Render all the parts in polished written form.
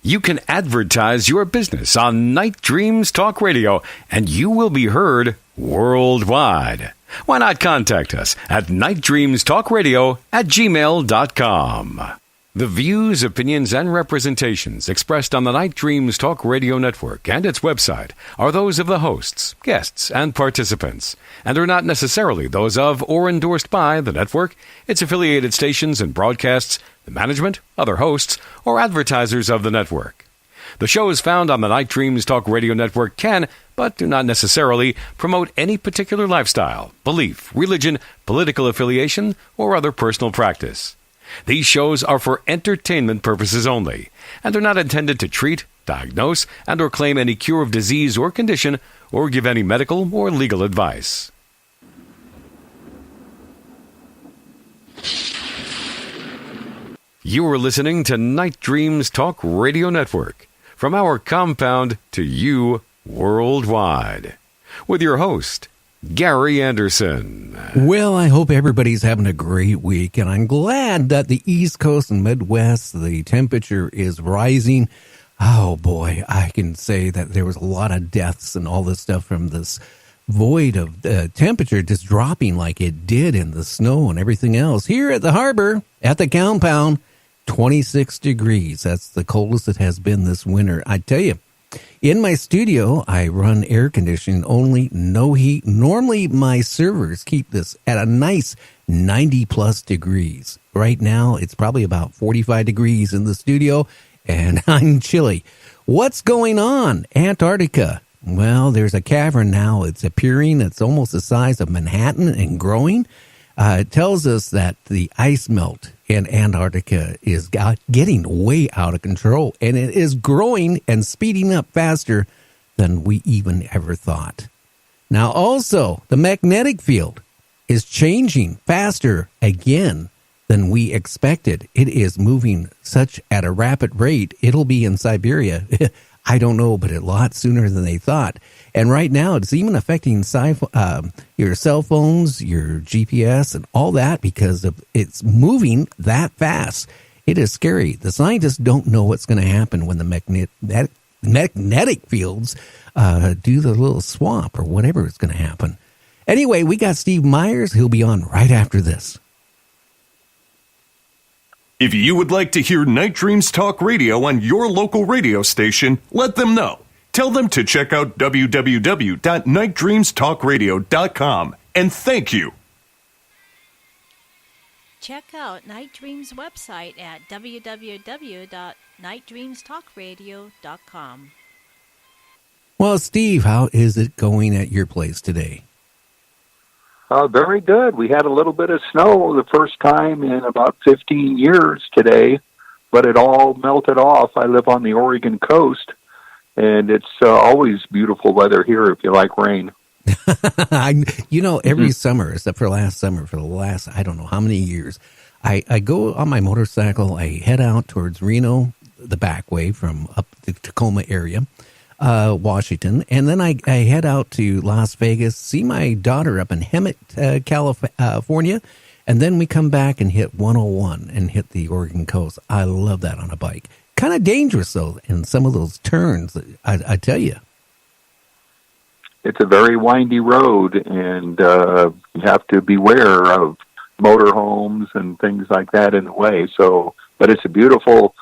You can advertise your business on Night Dreams Talk Radio, and you will be heard worldwide. Why not contact us at nightdreamstalkradio@gmail.com. The views, opinions, and representations expressed on the Night Dreams Talk Radio Network and its website are those of the hosts, guests, and participants, and are not necessarily those of or endorsed by the network, its affiliated stations and broadcasts, the management, other hosts, or advertisers of the network. The shows found on the Night Dreams Talk Radio Network can, but do not necessarily, promote any particular lifestyle, belief, religion, political affiliation, or other personal practice. These shows are for entertainment purposes only, and are not intended to treat, diagnose, and or claim any cure of disease or condition, or give any medical or legal advice. You are listening to Night Dreams Talk Radio Network, from our compound to you worldwide, with your host, Gary Anderson. Well, I hope everybody's having a great week, and I'm glad that the East Coast and Midwest, the temperature is rising. Oh boy, I can say that there was a lot of deaths and all this stuff from this void of temperature just dropping like it did in the snow and everything else. Here at the harbor, at the compound, 26 degrees. That's the coldest it has been this winter. I tell you, in my studio, I run air conditioning only, no heat. Normally, my servers keep this at a nice 90-plus degrees. Right now, it's probably about 45 degrees in the studio, and I'm chilly. What's going on? Antarctica. Well, there's a cavern now. It's appearing. It's almost the size of Manhattan and growing. It tells us that the ice melt in Antarctica is getting way out of control, and it is growing and speeding up faster than we even ever thought. Now, also, the magnetic field is changing faster again than we expected. It is moving such at a rapid rate. It'll be in Siberia. I don't know, but a lot sooner than they thought. And right now, it's even affecting your cell phones, your GPS, and all that because it's moving that fast. It is scary. The scientists don't know what's going to happen when the magnetic fields do the little swap or whatever is going to happen. Anyway, we got Steve Myers. He'll be on right after this. If you would like to hear Night Dreams Talk Radio on your local radio station, let them know. Tell them to check out www.nightdreamstalkradio.com, and thank you. Check out Night Dreams' website at www.nightdreamstalkradio.com. Well, Steve, how is it going at your place today? Very good. We had a little bit of snow the first time in about 15 years today, but it all melted off. I live on the Oregon coast, and it's always beautiful weather here if you like rain. Every summer, except for last summer, for the last, I don't know how many years, I go on my motorcycle, I head out towards Reno, the back way from up the Tacoma area, Washington, and then I head out to Las Vegas, see my daughter up in Hemet, California, and then we come back and hit 101 and hit the Oregon coast. I love that on a bike. Kind of dangerous, though, in some of those turns, I tell you. It's a very windy road, and you have to beware of motorhomes and things like that in the way. But it's a beautiful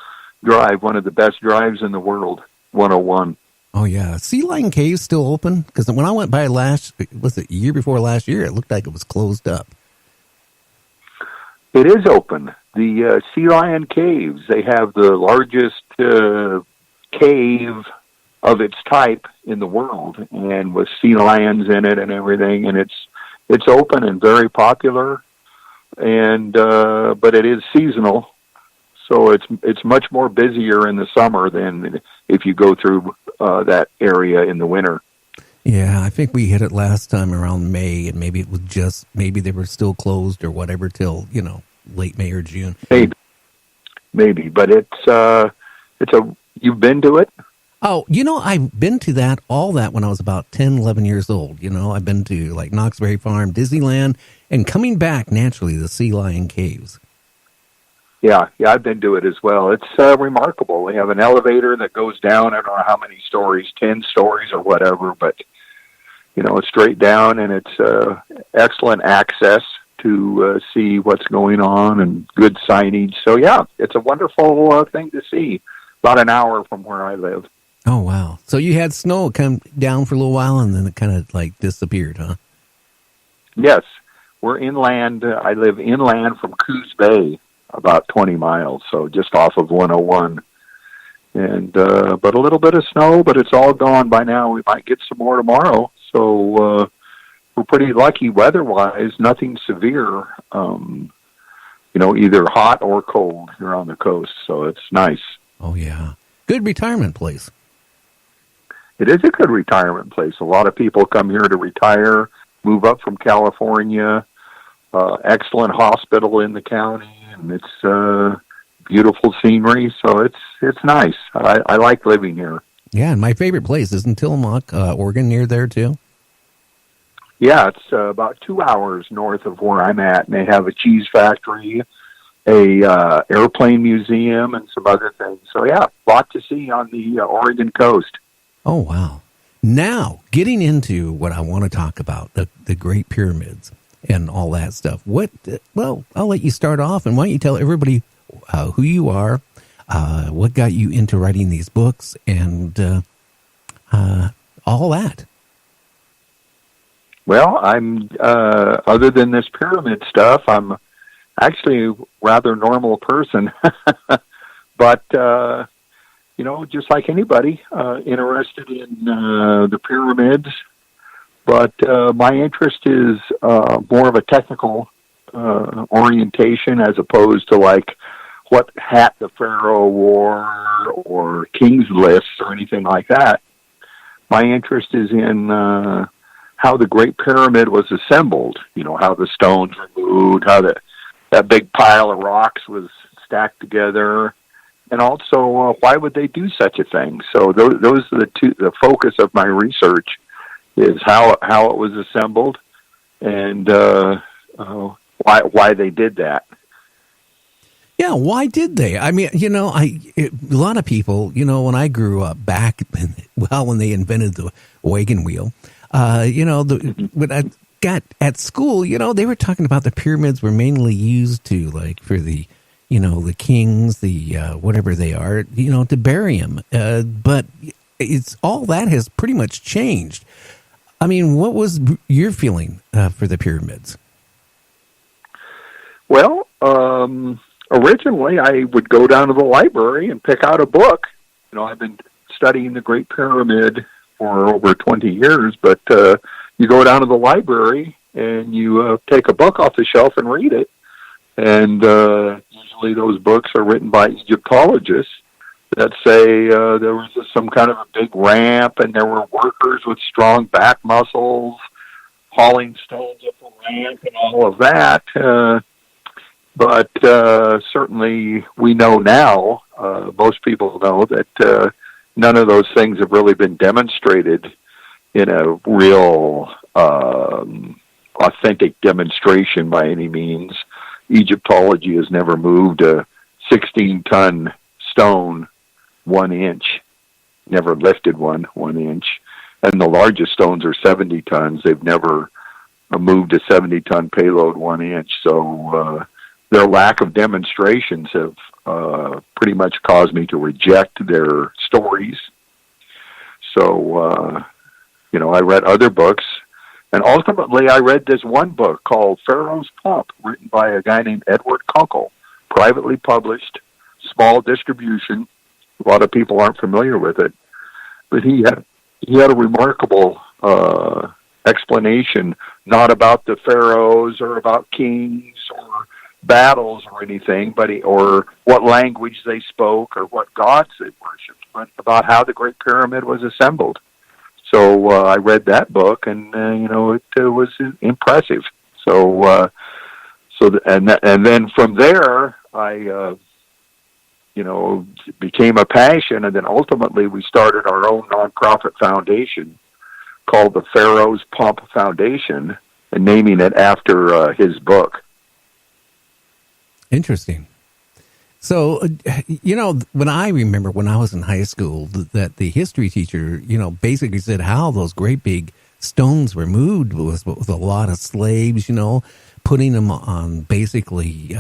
drive, one of the best drives in the world, 101. Oh, yeah. Sea Lion Cave's still open? Because when I went by year before last year, it looked like it was closed up. It is open. The Sea Lion Caves, they have the largest cave of its type in the world, and with sea lions in it and everything, and it's open and very popular, and but it is seasonal, so it's much more busier in the summer than if you go through that area in the winter. Yeah, I think we hit it last time around May, and maybe it was maybe they were still closed or whatever till late May or June. Maybe, but you've been to it? Oh, I've been to all that when I was about 10, 11 years old. I've been to like Knott's Berry Farm, Disneyland, and coming back naturally, the Sea Lion Caves. Yeah, I've been to it as well. It's remarkable. They have an elevator that goes down, I don't know how many stories, 10 stories or whatever, but, it's straight down, and it's excellent access to see what's going on and good signage. So, yeah, it's a wonderful thing to see. About an hour from where I live. Oh, wow. So you had snow come down for a little while, and then it kind of like disappeared, huh? Yes. We're inland. I live inland from Coos Bay, about 20 miles, so just off of 101. And but a little bit of snow, but it's all gone by now. We might get some more tomorrow. So we're pretty lucky weather-wise. Nothing severe, either hot or cold here on the coast. So it's nice. Oh, yeah. Good retirement place. It is a good retirement place. A lot of people come here to retire, move up from California. Excellent hospital in the county, and it's beautiful scenery. So it's nice. I like living here. Yeah, and my favorite place is in Tillamook, Oregon, near there too. Yeah, it's about 2 hours north of where I'm at, and they have a cheese factory, a airplane museum, and some other things. So yeah, a lot to see on the Oregon coast. Oh, wow. Now, getting into what I want to talk about, the Great Pyramids and all that stuff. Well, I'll let you start off, and why don't you tell everybody who you are, what got you into writing these books, and all that. Well, I'm, other than this pyramid stuff, I'm actually a rather normal person. But, just like anybody, interested in the pyramids. But my interest is more of a technical orientation as opposed to like what hat the pharaoh wore or king's lists or anything like that. My interest is in how the Great Pyramid was assembled, how the stones were moved, how that big pile of rocks was stacked together, and also why would they do such a thing. So those are the focus of my research is how it was assembled and why they did that. Yeah, why did they? I mean, a lot of people, when I grew up back, when they invented the wagon wheel, when I got at school, they were talking about the pyramids were mainly used to, like, for the, the kings, the whatever they are, to bury them. But it's all that has pretty much changed. I mean, what was your feeling for the pyramids? Well, originally I would go down to the library and pick out a book. I've been studying the Great Pyramid for over 20 years, but you go down to the library and you take a book off the shelf and read it. And usually those books are written by Egyptologists that say there was some kind of a big ramp and there were workers with strong back muscles hauling stones up the ramp and all of that. But certainly we know now, most people know that none of those things have really been demonstrated in a real authentic demonstration by any means. Egyptology has never moved a 16-ton stone 1 inch, never lifted one 1 inch. And the largest stones are 70 tons. They've never moved a 70-ton payload 1 inch. So their lack of demonstrations have pretty much caused me to reject their stories. So, I read other books. And ultimately, I read this one book called Pharaoh's Pump, written by a guy named Edward Kunkel, privately published, small distribution. A lot of people aren't familiar with it. But he had a remarkable explanation, not about the pharaohs or about kings or battles or anything, or what language they spoke or what gods they worshipped, but about how the Great Pyramid was assembled. So I read that book, and it was impressive. So and then from there, I became a passion, and then ultimately we started our own nonprofit foundation called the Pharaoh's Pump Foundation, and naming it after his book. Interesting. So, when I remember when I was in high school, that the history teacher, basically said how those great big stones were moved was with a lot of slaves, putting them on basically,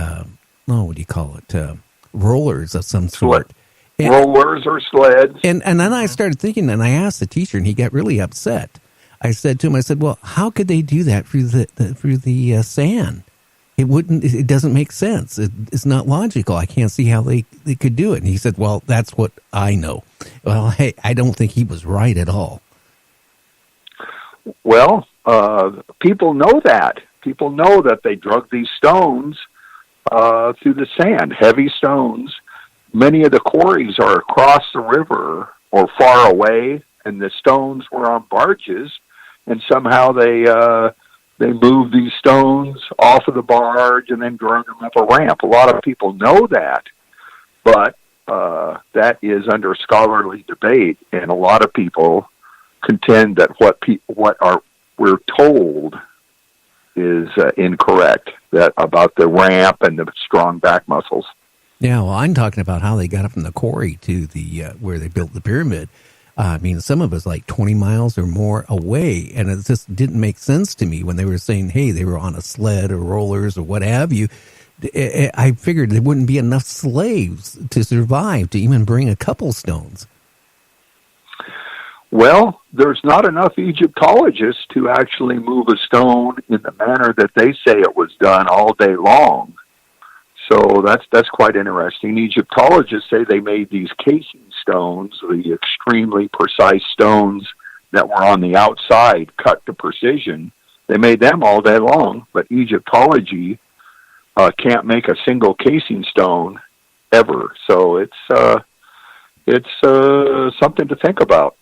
what do you call it? Rollers of some sort. Rollers or sleds. And then I started thinking, and I asked the teacher, and he got really upset. I said to him, well, how could they do that through the sand? It doesn't make sense. It's not logical. I can't see how they could do it. And he said, well, that's what I know. Well, hey, I don't think he was right at all. Well, people know that. People know that they drug these stones through the sand, heavy stones. Many of the quarries are across the river or far away, and the stones were on barges, and somehow they moved these stones off of the barge and then drug them up a ramp. A lot of people know that, but that is under scholarly debate, and a lot of people contend that we're told is incorrect, that about the ramp and the strong back muscles. Yeah, well, I'm talking about how they got up from the quarry to the where they built the pyramid. I mean, some of us like 20 miles or more away, and it just didn't make sense to me when they were saying, hey, they were on a sled or rollers or what have you. I figured there wouldn't be enough slaves to survive to even bring a couple stones. Well, there's not enough Egyptologists to actually move a stone in the manner that they say it was done all day long. So that's quite interesting. Egyptologists say they made these casing stones, the extremely precise stones that were on the outside, cut to precision. They made them all day long, but Egyptology can't make a single casing stone ever. So it's something to think about.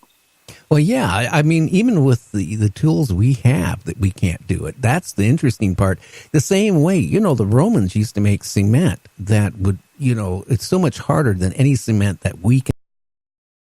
Well, yeah, I mean, even with the tools we have that we can't do it. That's the interesting part. The same way, the Romans used to make cement that would, it's so much harder than any cement that we can